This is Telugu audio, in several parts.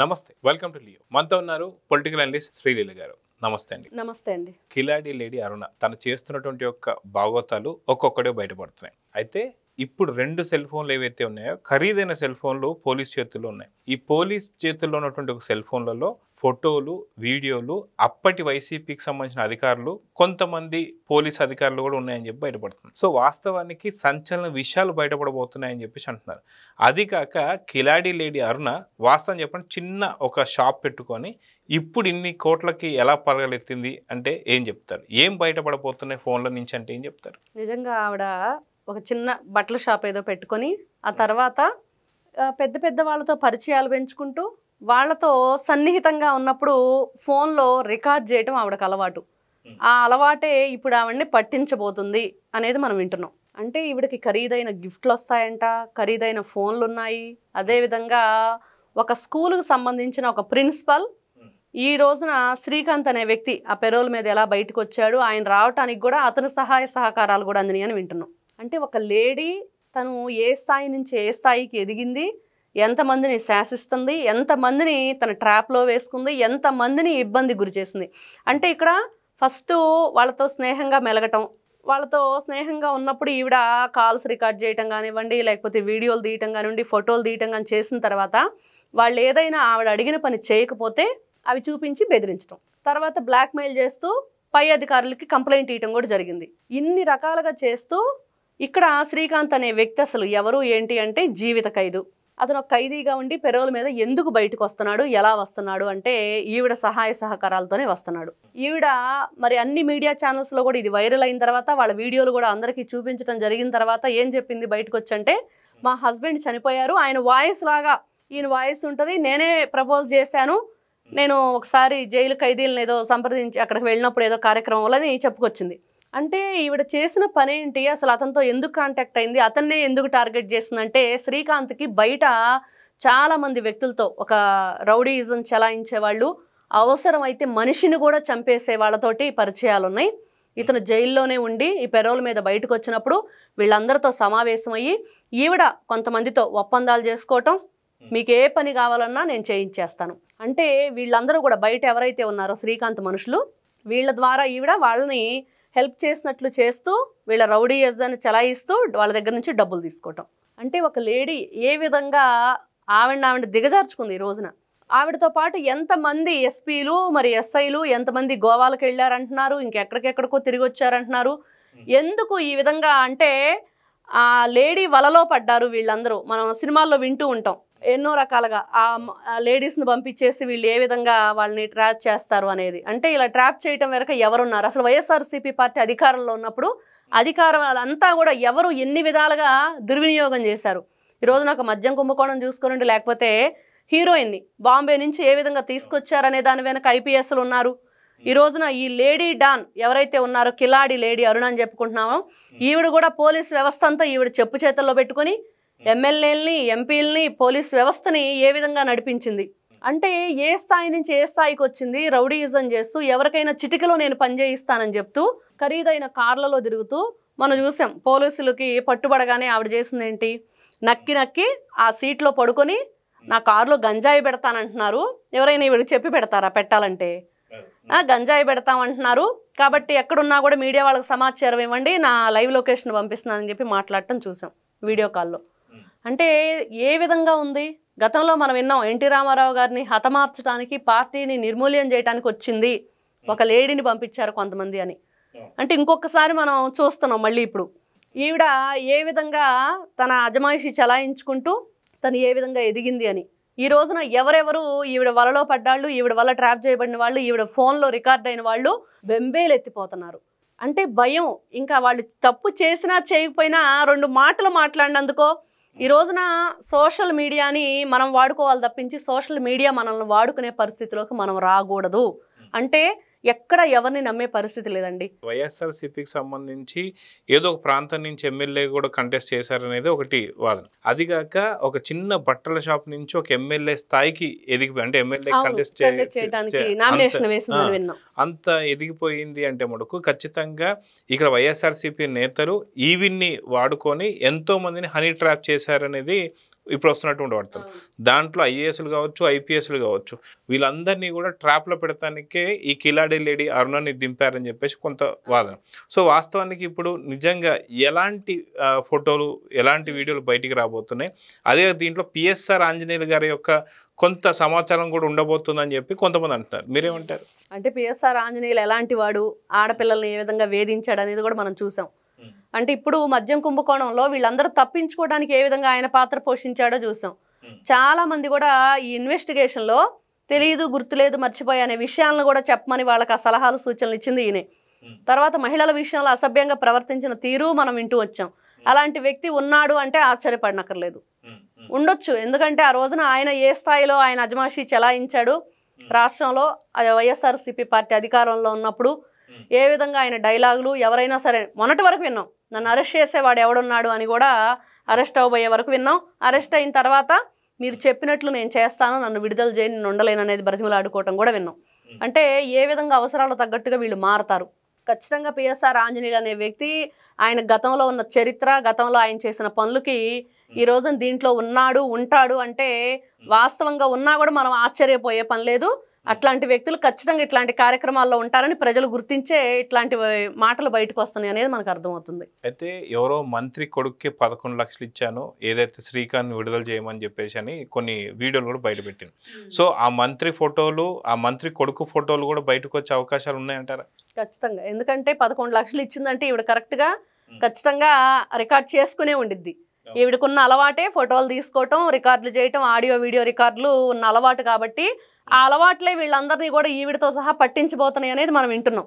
నమస్తే, వెల్కమ్ టు లియో. మనతో ఉన్నారు పొలిటికల్ అనలిస్ట్ శ్రీలీల గారు. నమస్తే అండి. నమస్తే అండి. కిలాడి లేడీ అరుణ తను చేస్తున్నటువంటి యొక్క భాగోతాలు ఒక్కొక్కడే బయటపడుతున్నాయి. అయితే ఇప్పుడు 2 సెల్ ఫోన్లు ఏవైతే ఉన్నాయో ఖరీదైన సెల్ ఫోన్లు పోలీస్ చేతుల్లో ఉన్నాయి. ఈ పోలీస్ చేతుల్లో ఉన్నటువంటి ఒక సెల్ ఫోన్లలో ఫోటోలు, వీడియోలు అప్పటి వైసీపీకి సంబంధించిన అధికారులు, కొంతమంది పోలీస్ అధికారులు కూడా ఉన్నాయని చెప్పి బయటపడుతుంది. సో వాస్తవానికి సంచలన విషయాలు బయటపడబోతున్నాయని చెప్పేసి అంటున్నారు. అది కాక కిలాడి లేడీ అరుణ వాస్తవం చెప్పండి చిన్న ఒక షాప్ పెట్టుకొని ఇప్పుడు ఇన్ని కోట్లకి ఎలా పరగలెత్తింది అంటే ఏం చెప్తారు? ఏం బయటపడబోతున్నాయి ఫోన్ల నుంచి అంటే ఏం చెప్తారు? నిజంగా ఆవిడ ఒక చిన్న బట్టల షాప్ ఏదో పెట్టుకొని ఆ తర్వాత పెద్ద పెద్ద వాళ్ళతో పరిచయాలు పెంచుకుంటూ వాళ్ళతో సన్నిహితంగా ఉన్నప్పుడు ఫోన్లో రికార్డ్ చేయటం ఆవిడకు అలవాటు. ఆ అలవాటే ఇప్పుడు ఆవిడని పట్టించబోతుంది అనేది మనం వింటున్నాం. అంటే ఈవిడకి ఖరీదైన గిఫ్ట్లు వస్తాయంట, ఖరీదైన ఫోన్లు ఉన్నాయి. అదేవిధంగా ఒక స్కూలుకు సంబంధించిన ఒక ప్రిన్సిపల్ ఈ రోజున శ్రీకాంత్ అనే వ్యక్తి ఆ పెరోల్ మీద ఎలా బయటకు వచ్చాడు, ఆయన రావటానికి కూడా అతని సహాయ సహకారాలు కూడా అందినాయి అని వింటున్నాం. అంటే ఒక లేడీ తను ఏ స్థాయి నుంచి ఏ స్థాయికి ఎదిగింది, ఎంతమందిని శాసిస్తుంది, ఎంతమందిని తన ట్రాప్లో వేసుకుంది, ఎంతమందిని ఇబ్బంది గురి చేసింది. అంటే ఇక్కడ ఫస్ట్ వాళ్ళతో స్నేహంగా మెలగటం, వాళ్ళతో స్నేహంగా ఉన్నప్పుడు ఈవిడ కాల్స్ రికార్డ్ చేయటం కానివ్వండి, లేకపోతే వీడియోలు తీయటం కానివ్వండి, ఫోటోలు తీయటం కానీ చేసిన తర్వాత వాళ్ళు ఏదైనా ఆవిడ అడిగిన పని చేయకపోతే అవి చూపించి బెదిరించడం, తర్వాత బ్లాక్మెయిల్ చేస్తూ పై అధికారులకి కంప్లైంట్ ఇవ్వటం కూడా జరిగింది. ఇన్ని రకాలుగా చేస్తూ ఇక్కడ శ్రీకాంత్ అనే వ్యక్తి అసలు ఎవరు ఏంటి అంటే జీవిత ఖైదు. అతను ఒక ఖైదీగా ఉండి పెరోల్ మీద ఎందుకు బయటకు వస్తున్నాడు, ఎలా వస్తున్నాడు అంటే ఈవిడ సహాయ సహకారాలతోనే వస్తున్నాడు. ఈవిడ మరి అన్ని మీడియా ఛానల్స్లో కూడా ఇది వైరల్ అయిన తర్వాత వాళ్ళ వీడియోలు కూడా అందరికీ చూపించడం జరిగిన తర్వాత ఏం చెప్పింది బయటకు వచ్చంటే, మా హస్బెండ్ చనిపోయారు, ఆయన వాయిస్ లాగా ఈయన వాయిస్ ఉంటుంది, నేనే ప్రపోజ్ చేశాను, నేను ఒకసారి జైలు ఖైదీలను ఏదో సంప్రదించి అక్కడికి వెళ్ళినప్పుడు ఏదో కార్యక్రమంలో చెప్పుకొచ్చింది. అంటే ఈవిడ చేసిన పని ఏంటి, అసలు అతనితో ఎందుకు కాంటాక్ట్ అయింది, అతన్నే ఎందుకు టార్గెట్ చేసిందంటే శ్రీకాంత్కి బయట చాలామంది వ్యక్తులతో ఒక రౌడీయిజం చలాయించే వాళ్ళు, అవసరమైతే మనిషిని కూడా చంపేసే వాళ్ళతోటి పరిచయాలు ఉన్నాయి. ఇతను జైల్లోనే ఉండి ఈ పెరోల్ మీద బయటకు వచ్చినప్పుడు వీళ్ళందరితో సమావేశమయ్యి ఈవిడ కొంతమందితో ఒప్పందాలు చేసుకోవటం, మీకు ఏ పని కావాలన్నా నేను చేయించేస్తాను అంటే వీళ్ళందరూ కూడా బయట ఎవరైతే ఉన్నారో శ్రీకాంత్ మనుషులు, వీళ్ళ ద్వారా ఈవిడ వాళ్ళని హెల్ప్ చేసినట్లు చేస్తూ వీళ్ళ రౌడీయిజాన్ని చలాయిస్తూ వాళ్ళ దగ్గర నుంచి డబ్బులు తీసుకోవటం. అంటే ఒక లేడీ ఏ విధంగా ఆవిడ దిగజార్చుకుంది ఈ రోజున. ఆవిడతో పాటు ఎంతమంది ఎస్పీలు మరి ఎస్ఐలు ఎంతమంది గోవాలకు వెళ్ళారంటున్నారు, ఇంకెక్కడికెక్కడికో తిరిగి వచ్చారంటున్నారు. ఎందుకు ఈ విధంగా అంటే ఆ లేడీ వలలో పడ్డారు వీళ్ళందరూ. మనం సినిమాల్లో వింటూ ఉంటాం ఎన్నో రకాలుగా ఆ లేడీస్ని పంపించేసి వీళ్ళు ఏ విధంగా వాళ్ళని ట్రాప్ చేస్తారు అనేది. అంటే ఇలా ట్రాప్ చేయటం వెనక ఎవరున్నారు, అసలు వైఎస్ఆర్సీపీ పార్టీ అధికారంలో ఉన్నప్పుడు అధికారం అంతా కూడా ఎవరు ఎన్ని విధాలుగా దుర్వినియోగం చేశారు. ఈరోజు నాకు మద్యం కుంభకోణం చూసుకోండి, లేకపోతే హీరోయిన్ని బాంబే నుంచి ఏ విధంగా తీసుకొచ్చారనే దాని వెనక ఐపీఎస్లు ఉన్నారు. ఈ రోజున ఈ లేడీ డాన్ ఎవరైతే ఉన్నారో కిలాడి లేడీ అరుణ అని చెప్పుకుంటున్నామో, ఈవిడ కూడా పోలీస్ వ్యవస్థ అంతా ఈవిడ చెప్పు చేతుల్లో పెట్టుకుని ఎమ్మెల్యేలని ఎంపీలని పోలీస్ వ్యవస్థని ఏ విధంగా నడిపించింది. అంటే ఏ స్థాయి నుంచి ఏ స్థాయికి వచ్చింది, రౌడీయిజం చేస్తూ ఎవరికైనా చిటికలో నేను పనిచేయిస్తానని చెప్తూ ఖరీదైన కార్లలో తిరుగుతూ మనం చూసాం. పోలీసులకి పట్టుబడగానే ఆవిడ చేసింది ఏంటి, నక్కి నక్కి ఆ సీట్లో పడుకొని నా కారులో గంజాయి పెడతానంటున్నారు. ఎవరైనా ఈవిడ చెప్పి పెడతారా? పెట్టాలంటే గంజాయి పెడతామంటున్నారు కాబట్టి ఎక్కడున్నా కూడా మీడియా వాళ్ళకి సమాచారం ఇవ్వండి, నా లైవ్ లొకేషన్ పంపిస్తున్నానని చెప్పి మాట్లాడటం చూసాం వీడియో కాల్లో. అంటే ఏ విధంగా ఉంది. గతంలో మనం విన్నాం ఎన్టీ రామారావు గారిని హతమార్చడానికి, పార్టీని నిర్మూల్యం చేయడానికి వచ్చింది ఒక లేడీని పంపించారు కొంతమంది అని. అంటే ఇంకొకసారి మనం చూస్తున్నాం మళ్ళీ ఇప్పుడు ఈవిడ ఏ విధంగా తన అజమాయిషి చలాయించుకుంటూ తను ఏ విధంగా ఎదిగింది అని. ఈ రోజున ఎవరెవరు ఈవిడ వలలో పడ్డాళ్ళు, ఈవిడ వల్ల ట్రాప్ చేయబడిన వాళ్ళు, ఈవిడ ఫోన్లో రికార్డ్ అయిన వాళ్ళు బెంబేలు ఎత్తిపోతున్నారు. అంటే భయం. ఇంకా వాళ్ళు తప్పు చేసినా చేయకపోయినా 2 మాటలు మాట్లాడినందుకో ఈ రోజున సోషల్ మీడియాని మనం వాడుకోవాలి తప్పించి సోషల్ మీడియా మనల్ని వాడుకునే పరిస్థితిలోకి మనం రాకూడదు. అంటే ఎక్కడ ఎవరిని నమ్మే పరిస్థితి లేదండి. వైఎస్ఆర్సీపీకి సంబంధించి ఏదో ఒక ప్రాంతం నుంచి ఎమ్మెల్యే కూడా కంటెస్ట్ చేశారనేది ఒకటి వాదన. అదిగాక ఒక చిన్న బట్టల షాప్ నుంచి ఒక ఎమ్మెల్యే స్థాయికి ఎదిగిపోయి, అంటే ఎమ్మెల్యే కంటెస్ట్ చేయడానికి నామినేషన్ వేసిందని విన్నాం. అంత ఎదిగిపోయింది అంటే మటుకు ఖచ్చితంగా ఇక్కడ వైఎస్ఆర్సీపీ నేతలు ఈవిన్ని వాడుకొని ఎంతో మందిని హనీ ట్రాప్ చేశారనేది ఇప్పుడు వస్తున్నటువంటి వార్తలు, దాంట్లో ఐఏఎస్లు కావచ్చు, ఐపీఎస్లు కావచ్చు, వీళ్ళందరినీ కూడా ట్రాప్లో పెడతానికే ఈ కిలాడి లేడీ అరుణని దింపారని చెప్పేసి కొంత వాదన. సో వాస్తవానికి ఇప్పుడు నిజంగా ఎలాంటి ఫోటోలు, ఎలాంటి వీడియోలు బయటికి రాబోతున్నాయి, అదే దీంట్లో పిఎస్ఆర్ ఆంజనేయులు గారి యొక్క కొంత సమాచారం కూడా ఉండబోతుందని చెప్పి కొంతమంది అంటున్నారు. మీరేమంటారు? అంటే పిఎస్ఆర్ ఆంజనేయులు ఎలాంటి వాడు, ఆడపిల్లల్ని ఏ విధంగా వేధించాడు అనేది కూడా మనం చూసాం. అంటే ఇప్పుడు మద్యం కుంభకోణంలో వీళ్ళందరూ తప్పించుకోవడానికి ఏ విధంగా ఆయన పాత్ర పోషించాడో చూసాం. చాలా మంది కూడా ఈ ఇన్వెస్టిగేషన్లో తెలియదు, గుర్తులేదు, మర్చిపోయే అనే విషయాలను కూడా చెప్పమని వాళ్ళకి ఆ సలహాలు సూచనలు ఇచ్చింది ఈయనే. తర్వాత మహిళల విషయంలో అసభ్యంగా ప్రవర్తించిన తీరు మనం వింటూ వచ్చాం. అలాంటి వ్యక్తి ఉన్నాడు అంటే ఆశ్చర్యపడనక్కర్లేదు, ఉండొచ్చు. ఎందుకంటే ఆ రోజున ఆయన ఏ స్థాయిలో ఆయన అజమాయిషీ చెలాయించాడు రాష్ట్రంలో, వైఎస్ఆర్సీపీ పార్టీ అధికారంలో ఉన్నప్పుడు ఏ విధంగా ఆయన డైలాగులు, ఎవరైనా సరే మొన్నటి వరకు విన్నాం, నన్ను అరెస్ట్ చేసేవాడు ఎవడున్నాడు అని కూడా అరెస్ట్ అవ్వబోయే వరకు విన్నాం. అరెస్ట్ అయిన తర్వాత మీరు చెప్పినట్లు నేను చేస్తాను, నన్ను విడుదల చేయని, నేను ఉండలేను అనేది బ్రతిమలాడుకోవటం కూడా విన్నాం. అంటే ఏ విధంగా అవసరాలు తగ్గట్టుగా వీళ్ళు మారతారు. ఖచ్చితంగా పిఎస్ఆర్ ఆంజనేయులు అనే వ్యక్తి ఆయన గతంలో ఉన్న చరిత్ర, గతంలో ఆయన చేసిన పనులకి ఈ రోజున దీంట్లో ఉన్నాడు, ఉంటాడు అంటే వాస్తవంగా ఉన్నా కూడా మనం ఆశ్చర్యపోయే పని లేదు. అట్లాంటి వ్యక్తులు ఖచ్చితంగా ఇట్లాంటి కార్యక్రమాల్లో ఉంటారని ప్రజలు గుర్తించే ఇట్లాంటి మాటలు బయటకు వస్తున్నాయి అనేది మనకు అర్థమవుతుంది. అయితే ఎవరో మంత్రి కొడుక్కి 11 లక్షలు ఇచ్చాను, ఏదైతే శ్రీకాంత్ విడుదల చేయమని చెప్పేసి అని కొన్ని వీడియోలు కూడా బయట పెట్టింది. సో ఆ మంత్రి ఫోటోలు, ఆ మంత్రి కొడుకు ఫోటోలు కూడా బయటకు వచ్చే అవకాశాలు ఉన్నాయంటారా? ఖచ్చితంగా. ఎందుకంటే 11 లక్షలు ఇచ్చిందంటే ఈవిడ కరెక్ట్గా ఖచ్చితంగా రికార్డ్ చేసుకునే ఉండిద్ది. ఈవిడకున్న అలవాటే ఫోటోలు తీసుకోవటం, రికార్డులు చేయటం, ఆడియో వీడియో రికార్డులు ఉన్న అలవాటు కాబట్టి ఆ అలవాట్లే వీళ్ళందరినీ కూడా ఈవిడతో సహా పట్టించబోతున్నాయి అనేది మనం వింటున్నాం.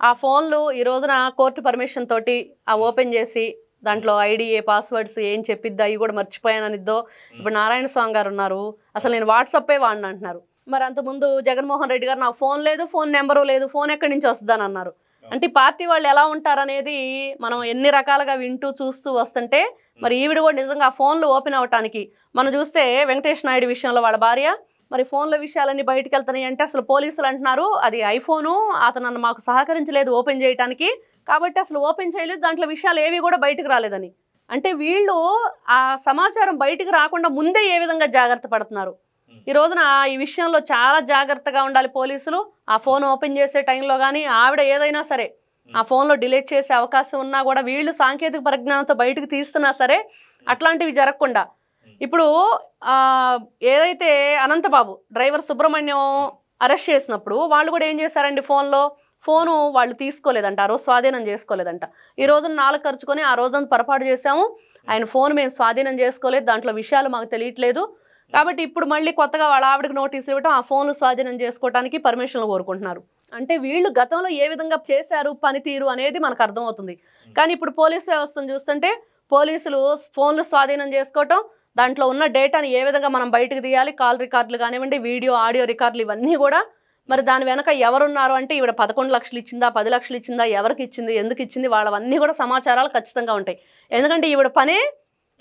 ఆ ఫోన్లు ఈ రోజున కోర్టు పర్మిషన్ తోటి ఆ ఓపెన్ చేసి దాంట్లో ఐడిఏ పాస్వర్డ్స్ ఏం చెప్పిద్దో అవి కూడా మర్చిపోయాననిద్దో. ఇప్పుడు నారాయణ స్వామి గారు ఉన్నారు, అసలు నేను వాట్సాపే వాడిని అంటున్నారు. మరి అంతకుముందు జగన్మోహన్ రెడ్డి గారు నాకు ఫోన్ లేదు, ఫోన్ నెంబరు లేదు, ఫోన్ ఎక్కడి నుంచి వస్తుందని అన్నారు. అంటే పార్టీ వాళ్ళు ఎలా ఉంటారనేది మనం ఎన్ని రకాలుగా వింటూ చూస్తూ వస్తుంటే మరి ఈవిడ కూడా నిజంగా ఫోన్లు ఓపెన్ అవటానికి మనం చూస్తే వెంకటేష్ నాయుడు విషయంలో వాళ్ళ భార్య మరి ఫోన్ల విషయాలన్నీ బయటకు వెళ్తున్నాయి అంటే అసలు పోలీసులు అంటున్నారు అది ఐఫోను, అతను మాకు సహకరించలేదు ఓపెన్ చేయడానికి, కాబట్టి అసలు ఓపెన్ చేయలేదు, దాంట్లో విషయాలు ఏవి కూడా బయటకు రాలేదని. అంటే వీళ్ళు ఆ సమాచారం బయటకు రాకుండా ముందే ఏ విధంగా జాగ్రత్త పడుతున్నారు. ఈ రోజున ఈ విషయంలో చాలా జాగ్రత్తగా ఉండాలి పోలీసులు. ఆ ఫోన్ ఓపెన్ చేసే టైంలో కానీ ఆవిడ ఏదైనా సరే ఆ ఫోన్లో డిలీట్ చేసే అవకాశం ఉన్నా కూడా వీళ్ళు సాంకేతిక పరిజ్ఞానంతో బయటకు తీస్తున్నా సరే అట్లాంటివి జరగకుండా. ఇప్పుడు ఏదైతే అనంతబాబు డ్రైవర్ సుబ్రహ్మణ్యం అరెస్ట్ చేసినప్పుడు వాళ్ళు కూడా ఏం చేశారండి, ఫోను వాళ్ళు తీసుకోలేదంట, ఆ రోజు స్వాధీనం చేసుకోలేదంట. ఈ రోజున 4 ఖర్చుకొని ఆ రోజున పొరపాటు చేశాము, ఆయన ఫోన్ మేము స్వాధీనం చేసుకోలేదు, దాంట్లో విషయాలు మాకు తెలియట్లేదు, కాబట్టి ఇప్పుడు మళ్ళీ కొత్తగా వాళ్ళ ఆవిడకి నోటీసులు ఇవ్వటం, ఆ ఫోన్లు స్వాధీనం చేసుకోవడానికి పర్మిషన్లు కోరుకుంటున్నారు. అంటే వీళ్ళు గతంలో ఏ విధంగా చేశారు పనితీరు అనేది మనకు అర్థమవుతుంది. కానీ ఇప్పుడు పోలీసు వ్యవస్థను చూస్తుంటే పోలీసులు ఫోన్లు స్వాధీనం చేసుకోవటం, దాంట్లో ఉన్న డేటాని ఏ విధంగా మనం బయటకు తీయాలి, కాల్ రికార్డులు కానివ్వండి, వీడియో ఆడియో రికార్డులు ఇవన్నీ కూడా మరి దాని వెనక ఎవరున్నారు అంటే ఈవిడ 11 లక్షలు ఇచ్చిందా, 10 లక్షలు ఇచ్చిందా, ఎవరికి ఇచ్చింది, ఎందుకు ఇచ్చింది, వాళ్ళవన్నీ కూడా సమాచారాలు ఖచ్చితంగా ఉంటాయి. ఎందుకంటే ఈవిడ పనే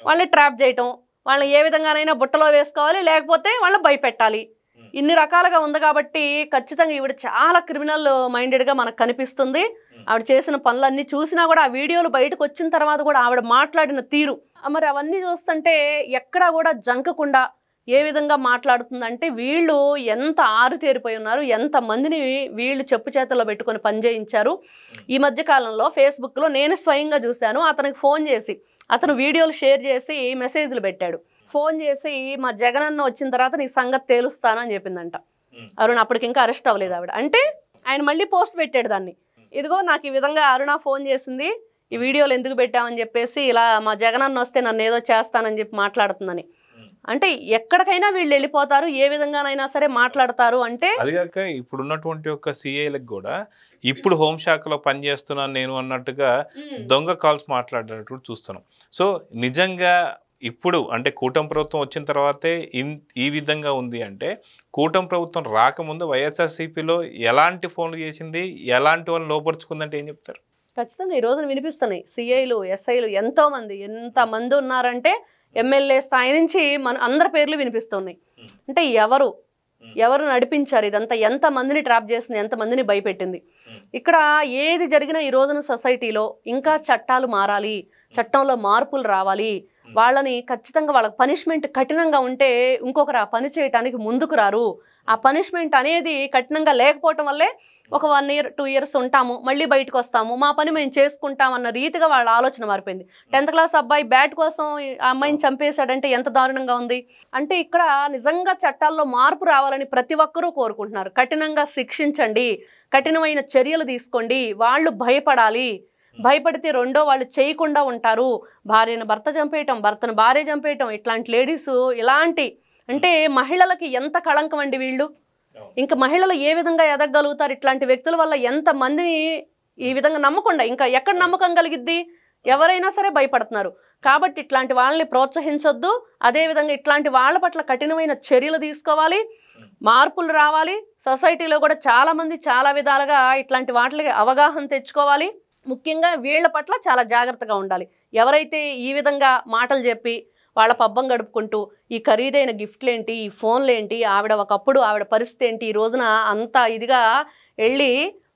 వాళ్ళని ట్రాప్ చేయటం, వాళ్ళని ఏ విధంగానైనా బుట్టలో వేసుకోవాలి, లేకపోతే వాళ్ళని భయపెట్టాలి. ఇన్ని రకాలుగా ఉంది కాబట్టి ఖచ్చితంగా ఈవిడ చాలా క్రిమినల్ మైండెడ్గా మనకు కనిపిస్తుంది. ఆవిడ చేసిన పనులన్నీ చూసినా కూడా ఆ వీడియోలు బయటకు వచ్చిన తర్వాత కూడా ఆవిడ మాట్లాడిన తీరు మరి అవన్నీ చూస్తుంటే ఎక్కడా కూడా జంకకుండా ఏ విధంగా మాట్లాడుతుందంటే వీళ్ళు ఎంత ఆరుతేరిపోయి ఉన్నారు, ఎంతమందిని వీళ్ళు చెప్పు చేతల్లో పెట్టుకొని పనిచేయించారు. ఈ మధ్య కాలంలో ఫేస్బుక్లో నేను స్వయంగా చూశాను, అతనికి ఫోన్ చేసి అతను వీడియోలు షేర్ చేసి మెసేజ్లు పెట్టాడు. ఫోన్ చేసి మా జగనన్న వచ్చిన తర్వాత నీ సంగతి తేలుస్తాను అని చెప్పిందంట. అరుణ అప్పటికి ఇంకా అరెస్ట్ అవ్వలేదు ఆవిడ. అంటే ఆయన మళ్ళీ పోస్ట్ పెట్టాడు దాన్ని, ఇదిగో నాకు ఈ విధంగా అరుణ ఫోన్ చేసింది, ఈ వీడియోలు ఎందుకు పెట్టామని చెప్పేసి, ఇలా మా జగనన్న వస్తే నన్ను ఏదో చేస్తానని చెప్పి మాట్లాడుతుందని. అంటే ఎక్కడికైనా వీళ్ళు వెళ్ళిపోతారు, ఏ విధంగానైనా సరే మాట్లాడతారు. అంటే అదిగాక ఇప్పుడు ఉన్నటువంటి ఒక సిఐలకు కూడా ఇప్పుడు హోంశాఖలో పనిచేస్తున్నాను నేను అన్నట్టుగా దొంగ కాల్స్ మాట్లాడినట్టు చూస్తున్నాం. సో నిజంగా ఇప్పుడు అంటే కూటమి ప్రభుత్వం వచ్చిన తర్వాతే ఈ విధంగా ఉంది అంటే కూటమి ప్రభుత్వం రాకముందు వైఎస్ఆర్సీపీలో ఎలాంటి ఫోన్లు చేసింది, ఎలాంటి వాళ్ళు లోపరుచుకుందంటే ఏం చెప్తారు? ఖచ్చితంగా ఈ రోజున వినిపిస్తున్నాయి. సిఐలు, ఎస్ఐలు ఎంతమంది ఉన్నారంటే ఎమ్మెల్యే స్థాయి నుంచి మన అందరి పేర్లు వినిపిస్తున్నాయి. అంటే ఎవరు నడిపించారు ఇదంతా, ఎంతమందిని ట్రాప్ చేసింది, ఎంతమందిని భయపెట్టింది. ఇక్కడ ఏది జరిగినా ఈ రోజున సొసైటీలో ఇంకా చట్టాలు మారాలి, చట్టంలో మార్పులు రావాలి, వాళ్ళని ఖచ్చితంగా వాళ్ళకి పనిష్మెంట్ కఠినంగా ఉంటే ఇంకొకరు ఆ పని చేయడానికి ముందుకు రారు. ఆ పనిష్మెంట్ అనేది కఠినంగా లేకపోవటం వల్లే ఒక 1 year 2 years ఉంటాము, మళ్ళీ బయటకు వస్తాము, మా పని మేము చేసుకుంటాం అన్న రీతిగా వాళ్ళ ఆలోచన మారిపోయింది. 10th class అబ్బాయి బ్యాట్ కోసం ఆ అమ్మాయిని చంపేశాడంటే ఎంత దారుణంగా ఉంది. అంటే ఇక్కడ నిజంగా చట్టాల్లో మార్పు రావాలని ప్రతి ఒక్కరూ కోరుకుంటున్నారు. కఠినంగా శిక్షించండి, కఠినమైన చర్యలు తీసుకోండి, వాళ్ళు భయపడాలి. భయపడితే రెండో వాళ్ళు చేయకుండా ఉంటారు. భార్యను భర్త చంపేయటం, భర్తను భార్య చంపేయటం, ఇట్లాంటి లేడీస్ ఇలాంటి అంటే మహిళలకి ఎంత కళంకం అండి వీళ్ళు. ఇంకా మహిళలు ఏ విధంగా ఎదగలుగుతారు? ఇట్లాంటి వ్యక్తుల వల్ల ఎంత మందిని ఈ విధంగా నమ్మకుండా ఇంకా ఎక్కడ నమ్మకం కలిగిద్ది? ఎవరైనా సరే భయపడుతున్నారు. కాబట్టి ఇట్లాంటి వాళ్ళని ప్రోత్సహించొద్దు. అదేవిధంగా ఇట్లాంటి వాళ్ళ పట్ల కఠినమైన చర్యలు తీసుకోవాలి, మార్పులు రావాలి. సొసైటీలో కూడా చాలామంది చాలా విధాలుగా ఇట్లాంటి వాటికి అవగాహన తెచ్చుకోవాలి. ముఖ్యంగా వీళ్ళ పట్ల చాలా జాగ్రత్తగా ఉండాలి. ఎవరైతే ఈ విధంగా మాటలు చెప్పి వాళ్ళ పబ్బం గడుపుకుంటూ ఈ ఖరీదైన గిఫ్ట్లేంటి, ఈ ఫోన్లేంటి, ఒకప్పుడు ఆవిడ పరిస్థితి ఏంటి, ఈ రోజున అంత ఇదిగా వెళ్ళి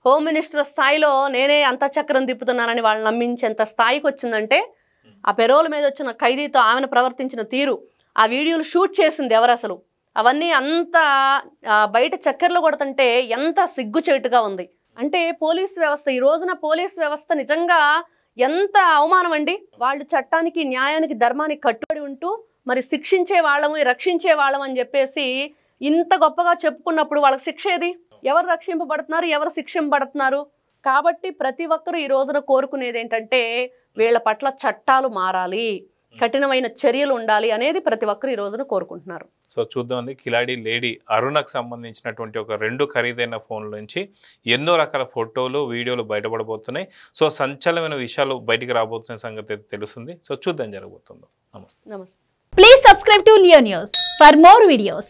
హోమ్ మినిస్టర్ స్థాయిలో నేనే అంత చక్రం తిప్పుతున్నానని వాళ్ళు నమ్మించేంత స్థాయికి వచ్చిందంటే ఆ పెరోల్ మీద వచ్చిన ఖైదీతో ఆమెను ప్రవర్తించిన తీరు, ఆ వీడియోలు షూట్ చేసింది ఎవరు అసలు, అవన్నీ అంత బయట చక్కెరలు కొడుతుంటే ఎంత సిగ్గుచేటుగా ఉంది. అంటే పోలీస్ వ్యవస్థ, ఈ రోజున పోలీస్ వ్యవస్థ నిజంగా ఎంత అవమానం అండి. వాళ్ళు చట్టానికి, న్యాయానికి, ధర్మానికి కట్టుబడి ఉంటూ మరి శిక్షించే వాళ్ళము, రక్షించే వాళ్ళం అని చెప్పేసి ఇంత గొప్పగా చెప్పుకున్నప్పుడు వాళ్ళకి శిక్ష ఏది? ఎవరు రక్షింపబడుతున్నారు, ఎవరు శిక్షింపబడుతున్నారు? కాబట్టి ప్రతి ఒక్కరూ ఈ రోజున కోరుకునేది ఏంటంటే వీళ్ళ పట్ల చట్టాలు మారాలి, కఠినమైన చర్యలు ఉండాలి అనేది ప్రతి ఒక్కరు ఈ రోజున కోరుకుంటున్నారు. సో చూద్దామండి, కిలాడి లేడీ అరుణకు సంబంధించినటువంటి ఒక 2 ఖరీదైన ఫోన్ల నుంచి ఎన్నో రకాల ఫోటోలు, వీడియోలు బయటపడబోతున్నాయి. సో సంచలనమైన విషయాలు బయటికి రాబోతున్న సంగతి అయితే తెలుస్తుంది. సో చూద్దాం జరగబోతుందో. నమస్తే. నమస్తే. Please subscribe to Leo News for more videos.